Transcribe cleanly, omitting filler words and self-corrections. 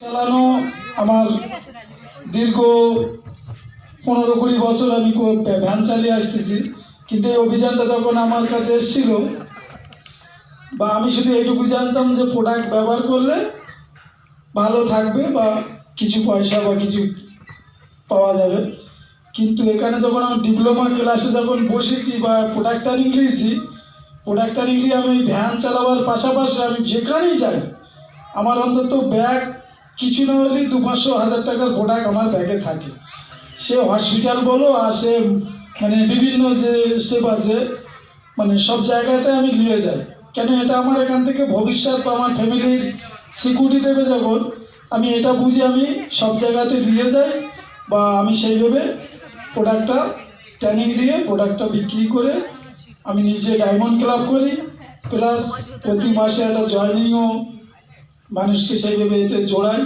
চালানো আমার দীর্ঘ 15-20 বছর আমি ভ্যান চালিয়ে আসতেছি। কিন্তু এই অভিযানটা যখন আমার কাছে এসেছিল, বা আমি শুধু এটুকু জানতাম যে প্রোডাক্ট ব্যবহার করলে ভালো থাকবে বা কিছু পয়সা বা কিছু পাওয়া যাবে। কিন্তু এখানে যখন আমি ডিপ্লোমা ক্লাসে যখন বসেছি বা প্রোডাক্ট ট্রেনিং নিয়েছি, প্রোডাক্ট ট্রেনিং নিয়ে আমি ভ্যান চালাবার পাশাপাশি আমি যেখানেই যাই আমার অন্তত ব্যাগ কিছু না হলেই 200-500 টাকার প্রোডাক্ট আমার ব্যাগে থাকে। সে হসপিটাল বলো আর সে বিভিন্ন যে স্টেপ আছে সব জায়গাতে আমি নিয়ে যাই। কেন এটা আমার এখান থেকে ভবিষ্যৎ বা আমার ফ্যামিলির সিকিউরিটি দেবে যখন, আমি এটা বুঝে আমি সব জায়গাতে নিয়ে যাই। বা আমি সেইভাবে প্রোডাক্টটা ট্রেনিং দিয়ে প্রোডাক্টটা বিক্রি করে আমি নিজে ডায়মন্ড ক্লাব করি, প্লাস প্রতি মাসে একটা জয়েনিংও মানুষকে সেইভাবে এতে জোড়াই।